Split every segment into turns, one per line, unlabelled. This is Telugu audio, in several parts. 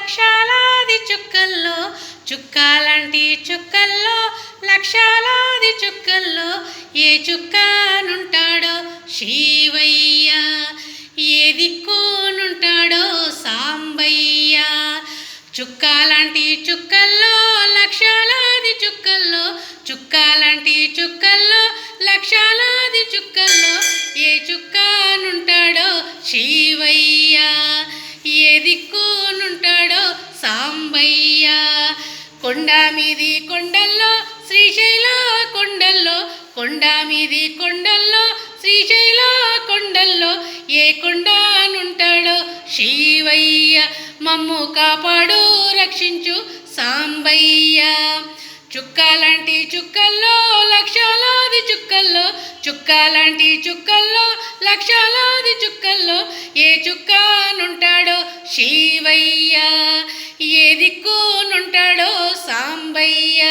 లక్షలాది చుక్కల్లో చుక్కాలంటి చుక్కల్లో లక్షలాది చుక్కల్లో ఏ చుక్కనుంటాడో శివయ్య, ఏ దిక్కునుంటాడో సాంబయ్య. చుక్కాలంటి చుక్కల్లో లక్షలాది చుక్కల్లో చుక్కాలంటి చుక్కల్లో లక్షలాది చుక్కల్లో ఏ చుక్కనుంటాడో శివయ్య, ఏ దిక్కునుంటాడో సాంబయ్య. కొండ మీది కొండల్లో శ్రీశైల కొండల్లో, కొండ మీది కొండల్లో శ్రీశైల కొండల్లో ఏ కొండనుంటాడో శివయ్య, మమ్ము కాపాడు రక్షించు సాంబయ్య. చుక్కాలంటి చుక్కల్లో లక్షలాది చుక్కల్లో చుక్కాలంటి చుక్కల్లో లక్షలాది చుక్కల్లో ఏ చుక్కనుంటాడో శివయ్య, ఏ దిక్కునుంటాడో సాంబయ్య.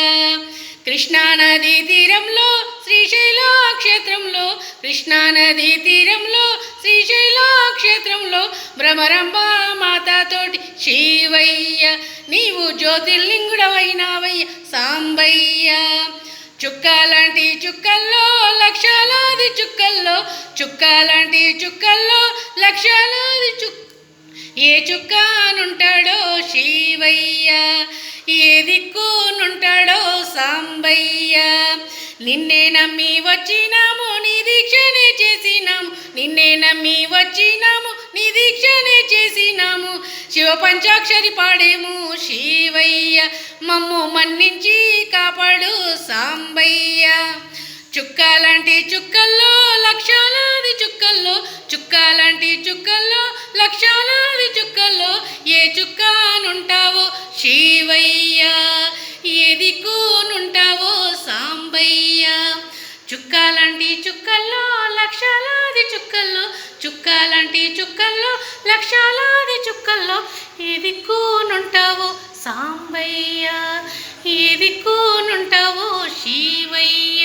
కృష్ణానది తీరంలో శ్రీశైల క్షేత్రంలో, కృష్ణానది తీరంలో శ్రీశైల క్షేత్రంలో భ్రమరంభ మాతతోటి శివయ్య, నీవు జ్యోతిర్లింగుడవైనావయ్య సాంబయ్య. చుక్కాలంటి చుక్కల్లో లక్షలాది చుక్కల్లో చుక్కాలంటి చుక్కల్లో లక్షలాది ఏ చుక్కనుంటాడో శివయ్య, ఏ దిక్కునుంటాడో సాంబయ్య. నిన్నే నమ్మి వచ్చినాము నీ దీక్షనే చేసినాము, నిన్నే నమ్మి వచ్చినాము నీ దీక్షనే చేసినాము. శివ పంచాక్షరి పాడేము శివయ్య, మమ్ము మన్నించి కాపాడు సాంబయ్య. చుక్కాలంటి చుక్కల్లో లక్షలాది చుక్కల్లో చుక్కాలంటి చుక్కల్లో లక్షలాది చుక్కల్లో ఏ చుక్కనుంటావో శివయ్య, ఏ దిక్కునుంటావో సాంబయ్య. చుక్కాలంటి చుక్కల్లో లక్షలాది చుక్కల్లో చుక్కాలంటి చుక్కల్లో లక్షలాది చుక్కల్లో ఏ దిక్కునుంటావో సాంబయ్య, ఏ దిక్కునుంటావో శివయ్య.